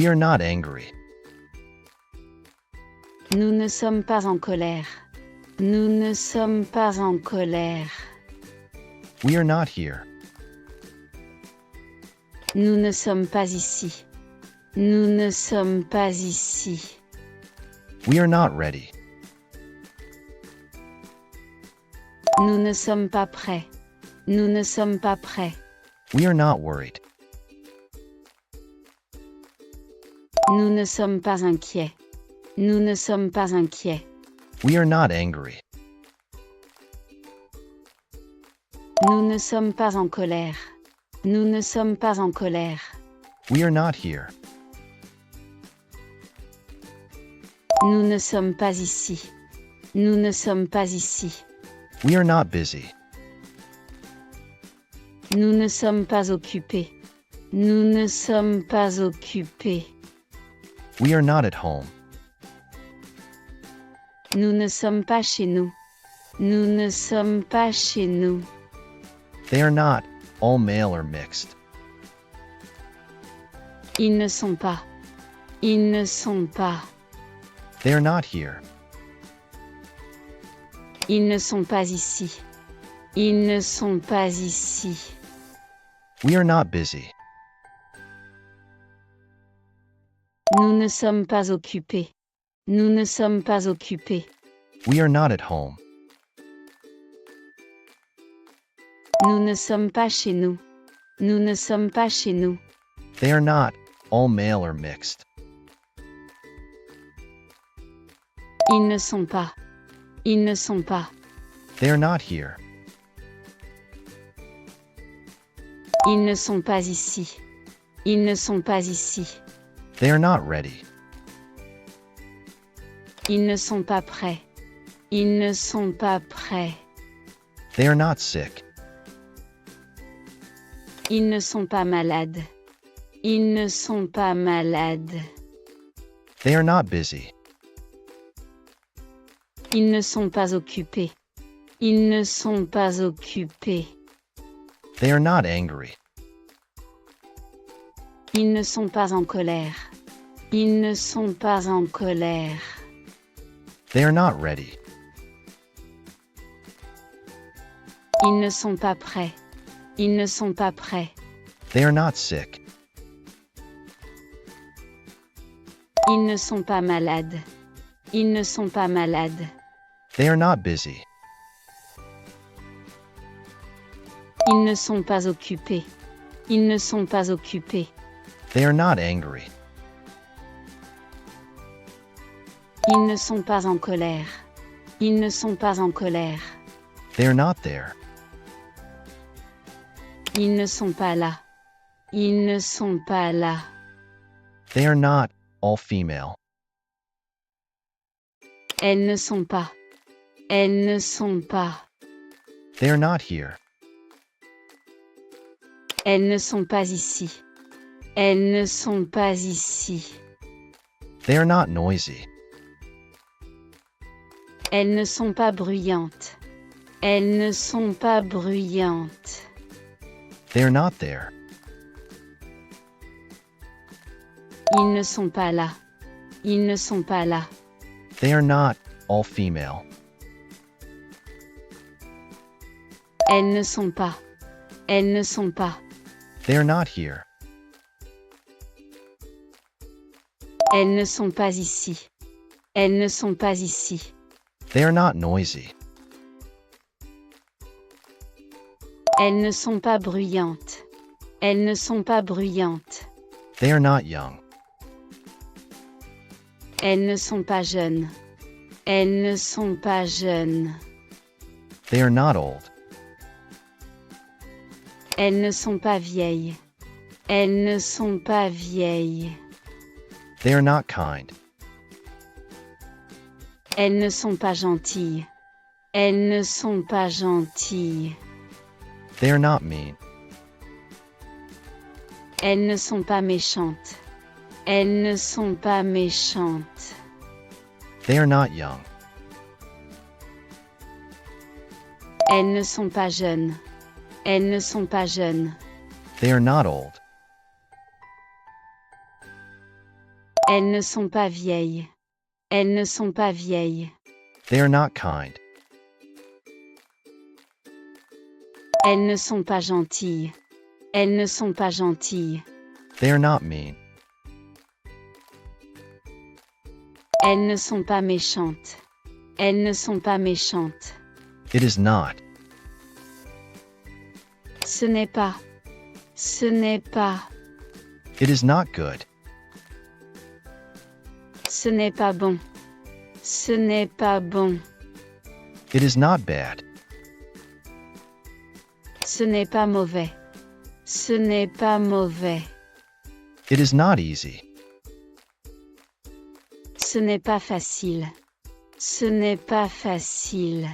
We are not angry. Nous ne sommes pas en colère. Nous ne sommes pas en colère. We are not here. Nous ne sommes pas ici. Nous ne sommes pas ici. We are not ready. Nous ne sommes pas prêts. Nous ne sommes pas prêts. We are not worried. Nous ne sommes pas inquiets. Nous ne sommes pas inquiets. We are not angry. Nous ne sommes pas en colère. Nous ne sommes pas en colère. We are not here. Nous ne sommes pas ici. Nous ne sommes pas ici. We are not busy. Nous ne sommes pas occupés. Nous ne sommes pas occupés. We are not at home. Nous ne sommes pas chez nous. Nous ne sommes pas chez nous. They are not, all male or mixed. Ils ne sont pas. Ils ne sont pas. They are not here. Ils ne sont pas ici. Ils ne sont pas ici. We are not busy. Nous ne sommes pas occupés. Nous ne sommes pas occupés. We are not at home. Nous ne sommes pas chez nous. Nous ne sommes pas chez nous. They are not, all male or mixed. Ils ne sont pas. Ils ne sont pas. They are not here. Ils ne sont pas ici. Ils ne sont pas ici. They are not ready. Ils ne sont pas prêts. Ils ne sont pas prêts. They are not sick. Ils ne sont pas malades. Ils ne sont pas malades. They are not busy. Ils ne sont pas occupés. Ils ne sont pas occupés. They are not angry. Ils ne sont pas en colère. Ils ne sont pas en colère. They are not ready. Ils ne sont pas prêts. Ils ne sont pas prêts. They are not sick. Ils ne sont pas malades. Ils ne sont pas malades. They are not busy. Ils ne sont pas occupés. Ils ne sont pas occupés. They are not angry. Ils ne sont pas en colère. Ils ne sont pas en colère. They are not there. Ils ne sont pas là. Ils ne sont pas là. They are not, all female. Elles ne sont pas. Elles ne sont pas. They are not here. Elles ne sont pas ici. Elles ne sont pas ici. They are not noisy. Elles ne sont pas bruyantes. Elles ne sont pas bruyantes. They are not there. Ils ne sont pas là. Ils ne sont pas là. They are not, all female. Elles ne sont pas. Elles ne sont pas. They are not here. Elles ne sont pas ici. Elles ne sont pas ici. They are not noisy. Elles ne sont pas bruyantes. Elles ne sont pas bruyantes. They are not young. Elles ne sont pas jeunes. Elles ne sont pas jeunes. They are not old. Elles ne sont pas vieilles. Elles ne sont pas vieilles. They are not kind. Elles ne sont pas gentilles. Elles ne sont pas gentilles. They are not mean. Elles ne sont pas méchantes. Elles ne sont pas méchantes. They are not young. Elles ne sont pas jeunes. Elles ne sont pas jeunes. They are not old. Elles ne sont pas vieilles. Elles ne sont pas vieilles. They are not kind. Elles ne sont pas gentilles. Elles ne sont pas gentilles. They are not mean. Elles ne sont pas méchantes. Elles ne sont pas méchantes. It is not. Ce n'est pas. Ce n'est pas. It is not good. Ce n'est pas bon. Ce n'est pas bon. It is not bad. Ce n'est pas mauvais. Ce n'est pas mauvais. It is not easy. Ce n'est pas facile. Ce n'est pas facile.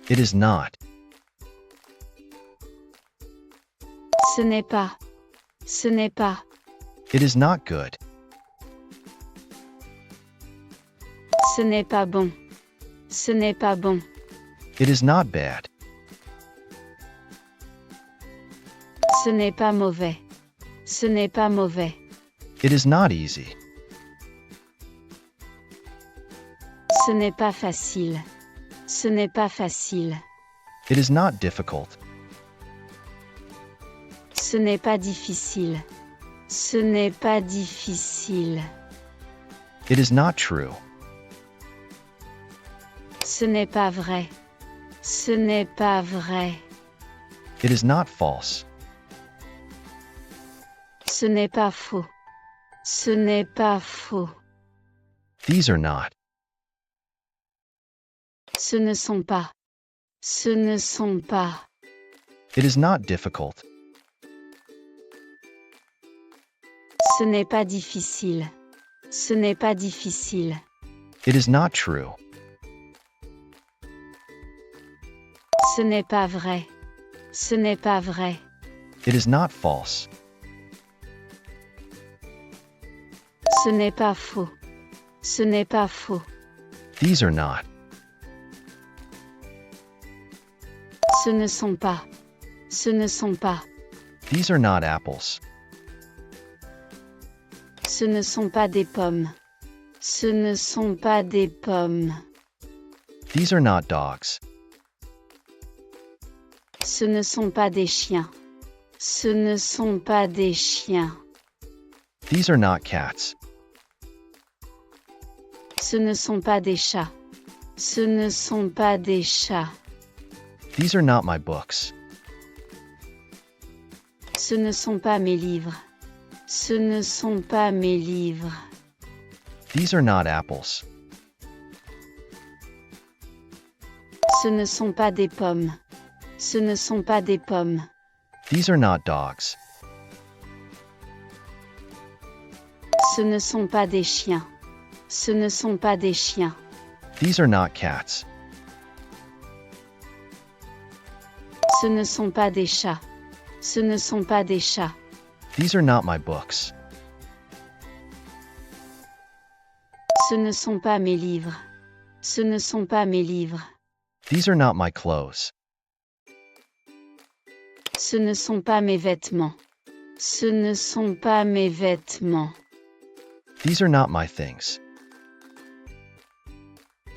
It is not. Ce n'est pas. Ce n'est pas. It is not good. Ce n'est pas bon. Ce n'est pas bon. It is not bad. Ce n'est pas mauvais. Ce n'est pas mauvais. It is not easy. Ce n'est pas facile. Ce n'est pas facile. It is not difficult. Ce n'est pas difficile. Ce n'est pas difficile. It is not true. Ce n'est pas vrai. Ce n'est pas vrai. It is not false. Ce n'est pas faux. Ce n'est pas faux. These are not. Ce ne sont pas. Ce ne sont pas. It is not difficult. Ce n'est pas difficile. Ce n'est pas difficile. It is not true. Ce n'est pas vrai. Ce n'est pas vrai. It is not false. Ce n'est pas faux. Ce n'est pas faux. These are not. Ce ne sont pas. Ce ne sont pas. These are not apples. Ce ne sont pas des pommes. Ce ne sont pas des pommes. These are not dogs. Ce ne sont pas des chiens. Ce ne sont pas des chiens. These are not cats. Ce ne sont pas des chats. Ce ne sont pas des chats. These are not my books. Ce ne sont pas mes livres. Ce ne sont pas mes livres. These are not apples. Ce ne sont pas des pommes. Ce ne sont pas des pommes. These are not dogs. Ce ne sont pas des chiens. Ce ne sont pas des chiens. These are not cats. Ce ne sont pas des chats. Ce ne sont pas des chats. These are not my books. Ce ne sont pas mes livres. Ce ne sont pas mes livres. These are not my clothes. Ce ne sont pas mes vêtements. Ce ne sont pas mes vêtements. These are not my things.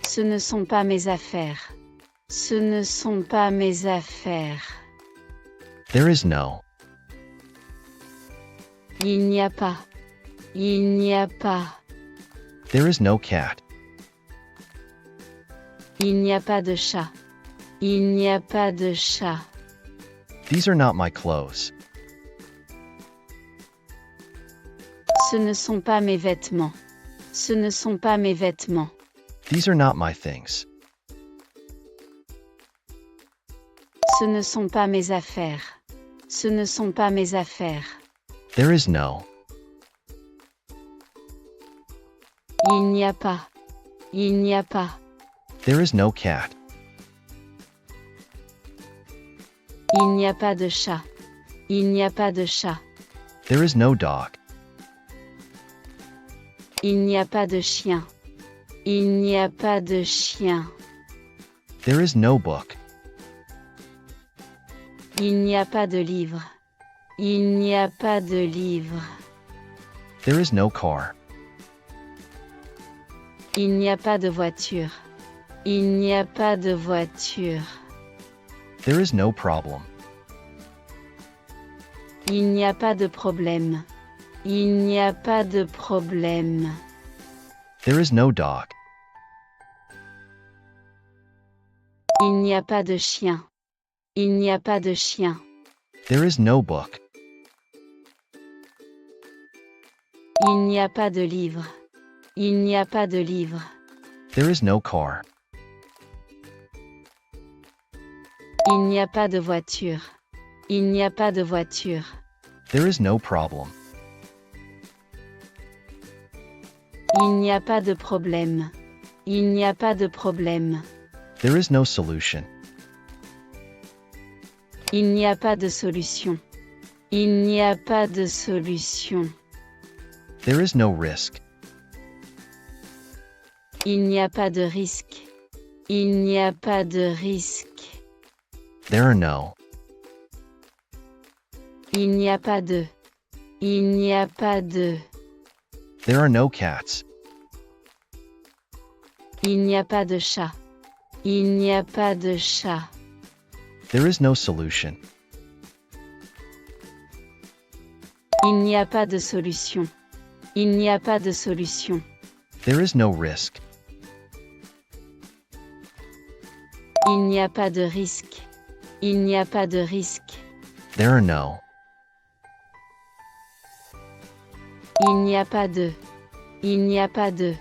Ce ne sont pas mes affaires. Ce ne sont pas mes affaires. There is no. Il n'y a pas. Il n'y a pas. There is no cat. Il n'y a pas de chat. Il n'y a pas de chat. These are not my clothes. Ce ne sont pas mes vêtements. Ce ne sont pas mes vêtements. These are not my things. Ce ne sont pas mes affaires. Ce ne sont pas mes affaires. There is no. Il n'y a pas. Il n'y a pas. There is no cat. Il n'y a pas de chat. Il n'y a pas de chat. There is no dog. Il n'y a pas de chien. Il n'y a pas de chien. There is no book. Il n'y a pas de livre. Il n'y a pas de livre. There is no car. Il n'y a pas de voiture. Il n'y a pas de voiture. There is no problem. Il n'y a pas de problème. Il n'y a pas de problème. There is no dog. Il n'y a pas de chien. Il n'y a pas de chien. There is no book. Il n'y a pas de livre. Il n'y a pas de livre. There is no car. Il n'y a pas de voiture. Il n'y a pas de voiture. There is no problem. Il n'y a pas de problème. Il n'y a pas de problème. There is no solution. Il n'y a pas de solution. Il n'y a pas de solution. There is no risk. Il n'y a pas de risque. Il n'y a pas de risque. There are no. Il n'y a pas de. Il n'y a pas de. There are no cats. Il n'y a pas de chat. Il n'y a pas de chat. There is no solution. Il n'y a pas de solution. Il n'y a pas de solution. There is no risk. Il n'y a pas de risque. Il n'y a pas de risque. There are no. Il n'y a pas de. Il n'y a pas de.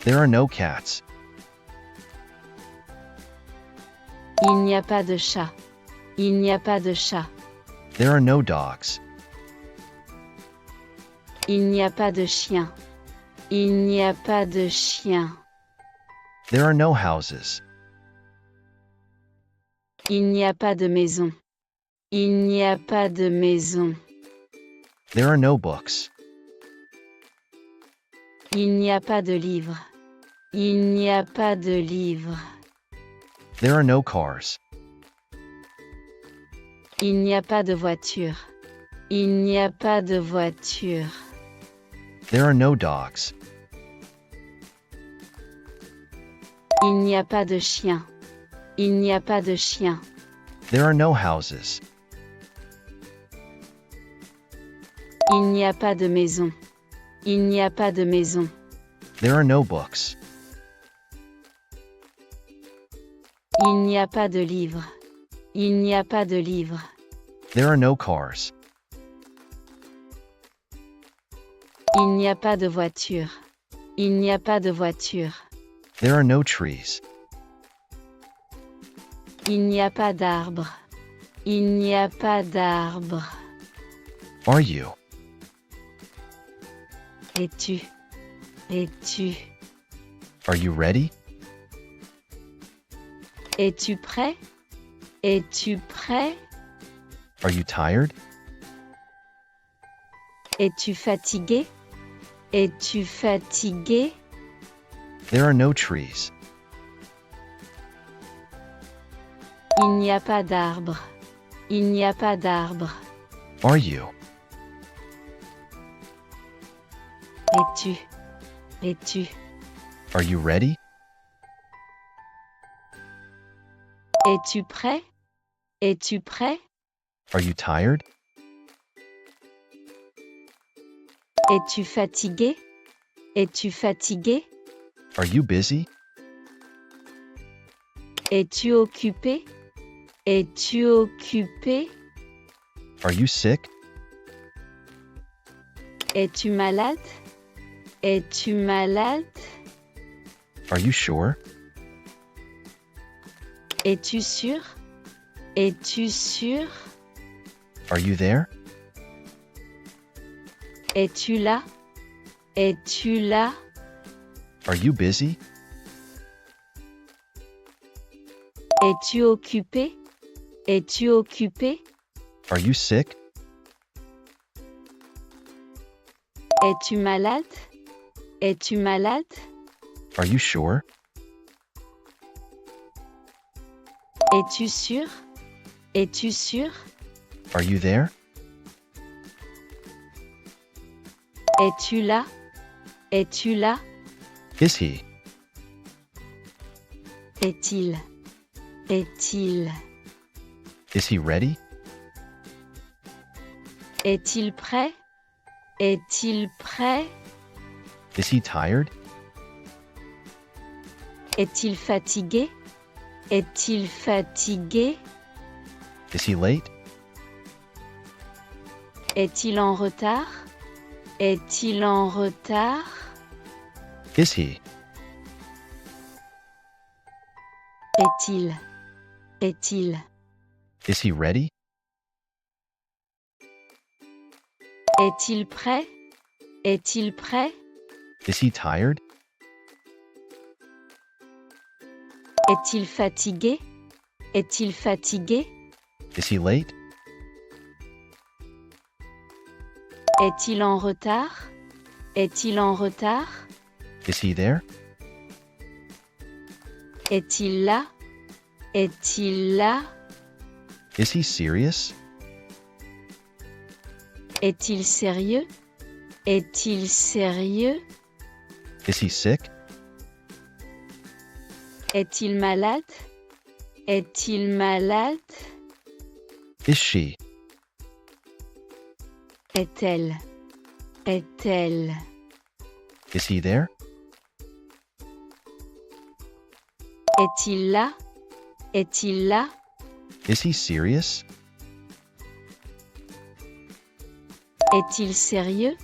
There are no cats. Il n'y a pas de chat. Il n'y a pas de chat. There are no dogs. Il n'y a pas de chien. Il n'y a pas de chien. There are no houses. Il n'y a pas de maison. Il n'y a pas de maison. There are no books. Il n'y a pas de livre. Il n'y a pas de livre. There are no cars. Il n'y a pas de voiture. Il n'y a pas de voiture. There are no dogs. Il n'y a pas de chien. Il n'y a pas de chien. There are no houses. Il n'y a pas de maison. Il n'y a pas de maison. There are no books. Il n'y a pas de livre. Il n'y a pas de livre. There are no cars. Il n'y a pas de voiture. Il n'y a pas de voiture. There are no trees. Il n'y a pas d'arbre. Il n'y a pas d'arbre. Are you? Es-tu? Es-tu? Are you ready? Es-tu prêt? Es-tu prêt? Are you tired? Es-tu fatigué? Es-tu fatigué? There are no trees. Il n'y a pas d'arbre. Il n'y a pas d'arbre. Are you? Es-tu? Es-tu? Are you ready? Es-tu prêt? Es-tu prêt? Are you tired? Es-tu fatigué? Es-tu fatigué? Are you busy? Es-tu occupé? Es-tu occupé? Are you sick? Es-tu malade? Es-tu malade? Are you sure? Es-tu sûr? Es-tu sûr? Are you there? Es-tu là? Es-tu là? Are you busy? Es-tu occupé? Es-tu occupé? Are you sick? Es-tu malade? Es-tu malade? Are you sure? Es-tu sûr? Es-tu sûr? Are you there? Es-tu là? Es-tu là? Is he? Est-il? Est-il? Is he ready? Est-il prêt? Est-il prêt? Is he tired? Est-il fatigué? Est-il fatigué? Is he late? Est-il en retard? Est-il en retard? Is he? Est-il? Est-il? Is he ready? Est-il prêt? Est-il prêt? Is he tired? Est-il fatigué? Est-il fatigué? Is he late? Est-il en retard? Est-il en retard? Is he there? Est-il là? Est-il là? Is he serious? Est-il sérieux? Est-il sérieux? Is he sick? Est-il malade? Est-il malade? Is she? Est-elle? Est-elle? Is he there? Est-il là? Est-il là? Is he serious? Est-il sérieux?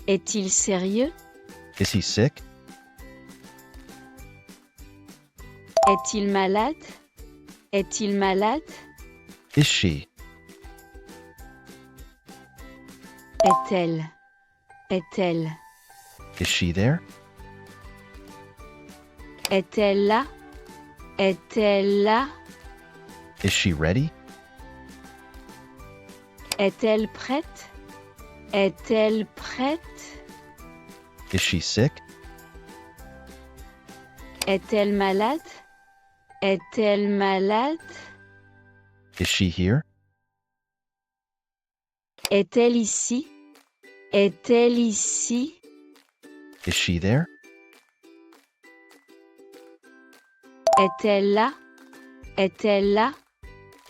Est-il sérieux? Is he sick? Est-il malade? Est-il malade? Is she? Est-elle? Est-elle? Is she there? Est-elle là? Est-elle là? Is she ready? Est-elle prête? Est-elle prête? Is she sick? Est-elle malade? Est-elle malade? Is she here? Est-elle ici? Est-elle ici? Is she there? Est-elle là? Est-elle là?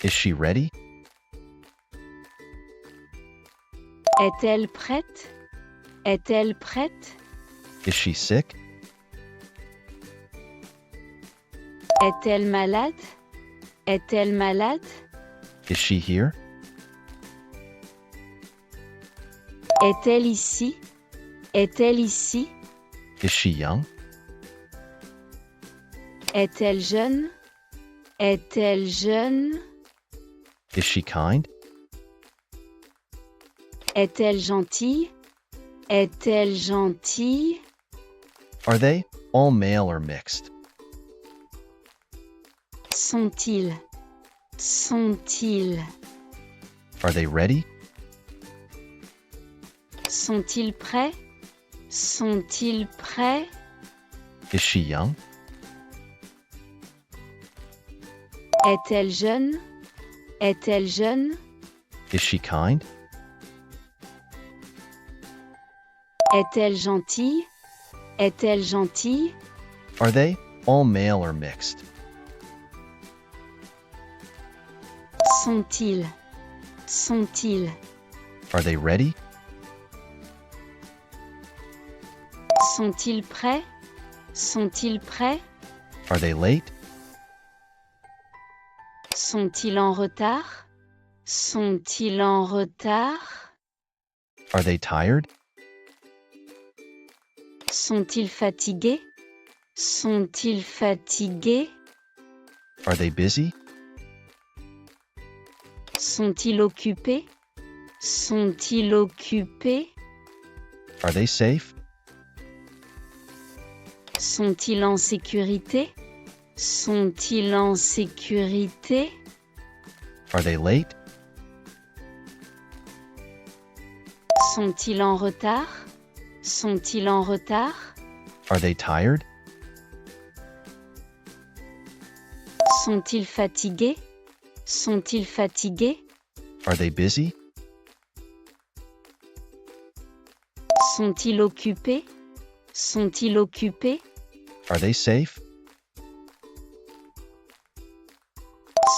Is she ready? Est-elle prête? Est-elle prête? Is she sick? Est-elle malade? Est-elle malade? Is she here? Est-elle ici? Est-elle ici? Is she young? Est-elle jeune? Est-elle jeune? Is she kind? Est-elle gentille? Est-elle gentille? Are they all male or mixed? Sont-ils? Sont-ils? Are they ready? Sont-ils prêts? Sont-ils prêts? Is she young? Est-elle jeune? Est-elle jeune? Is she kind? Est-elle gentille? Est-elle gentille? Are they all male or mixed? Sont-ils? Sont-ils? Are they ready? Sont-ils prêts? Sont-ils prêts? Are they late? Sont-ils en retard? Sont-ils en retard? Are they tired? Sont-ils fatigués? Sont-ils fatigués? Are they busy? Sont-ils occupés? Sont-ils occupés? Are they safe? Sont-ils en sécurité? Sont-ils en sécurité? Are they late? Sont-ils en retard? Sont-ils en retard? Are they tired? Sont-ils fatigués? Sont-ils fatigués? Are they busy? Sont-ils occupés? Sont-ils occupés? Are they safe?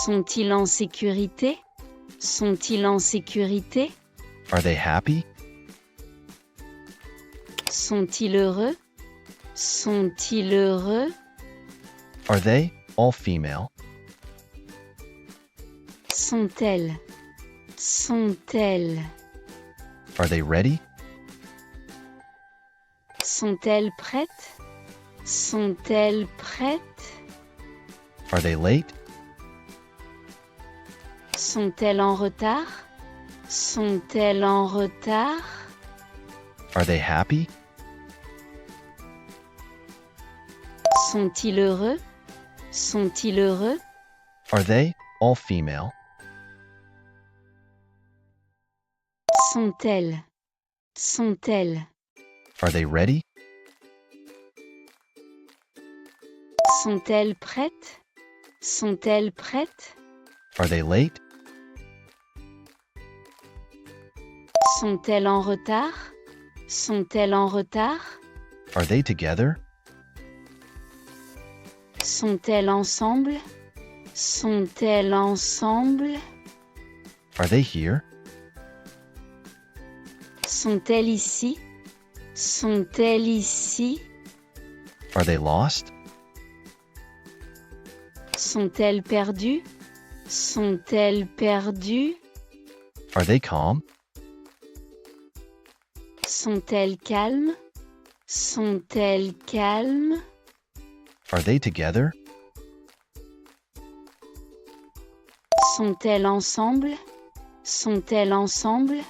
Sont-ils en sécurité? Sont-ils en sécurité? Are they happy? Sont-ils heureux? Sont-ils heureux? Are they all female? Sont-elles? Sont-elles? Are they ready? Sont-elles prêtes? Sont-elles prêtes? Are they late? Sont-elles en retard? Sont-elles en retard? Are they happy? Sont-ils heureux? Sont-ils heureux? Are they all female? Sont-elles? Sont-elles? Are they ready? Sont-elles prêtes? Sont-elles prêtes? Are they late? Sont-elles en retard? Sont-elles en retard? Are they together? Sont-elles ensemble? Sont-elles ensemble? Are they here? Sont-elles ici? Sont-elles ici? Are they lost? Sont-elles perdues? Sont-elles perdues? Are they calm? Sont-elles calmes? Sont-elles calmes? Are they together? Sont-elles ensemble? Sont-elles ensemble?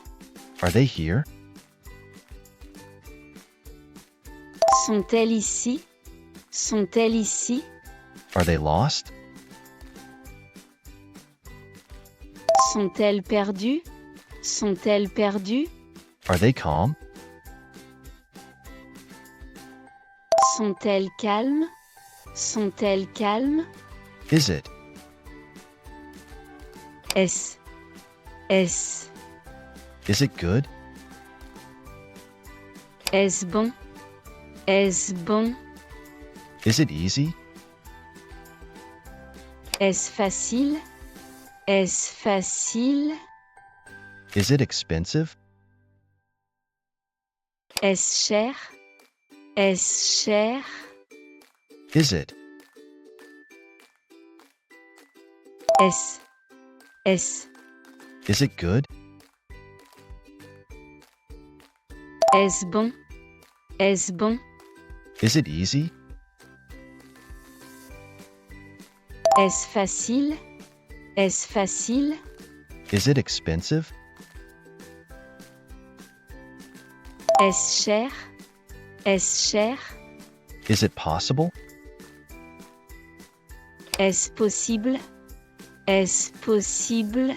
Are they here? Sont-elles ici? Sont-elles ici? Are they lost? Sont-elles perdues? Sont-elles perdues? Are they calm? Sont-elles calmes? Sont-elles calmes? Is it? Est-ce? Est-ce? Is it good? Est-ce bon? Est-ce bon? Is it easy? Est-ce facile? Est-ce facile? Is it expensive? Est-ce cher? Est-ce cher? Is it? Est-ce? Est-ce? Is it good? Est-ce bon? Est-ce bon? Is it easy? Est-ce facile? Est-ce facile? Is it expensive? Est-ce cher? Est-ce cher? Is it possible? Est-ce possible? Est-ce possible?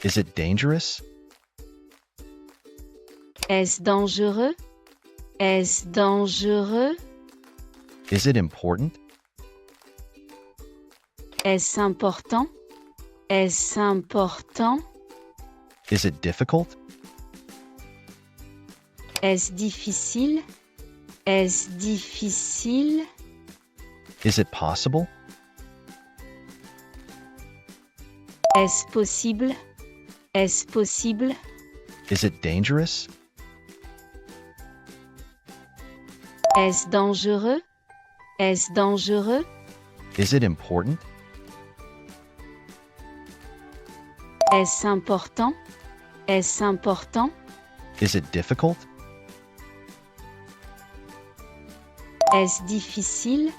Is it dangerous? Est-ce dangereux? Est-ce dangereux? Is it important? Est-ce important? Est-ce important? Is it difficult? Est-ce difficile? Est-ce difficile? Is it possible? Est-ce possible? Est-ce possible? Is it dangerous? Est-ce dangereux? Est-ce dangereux? Is it important? Est-ce important? Est-ce important? Is it difficult? Est-ce difficile?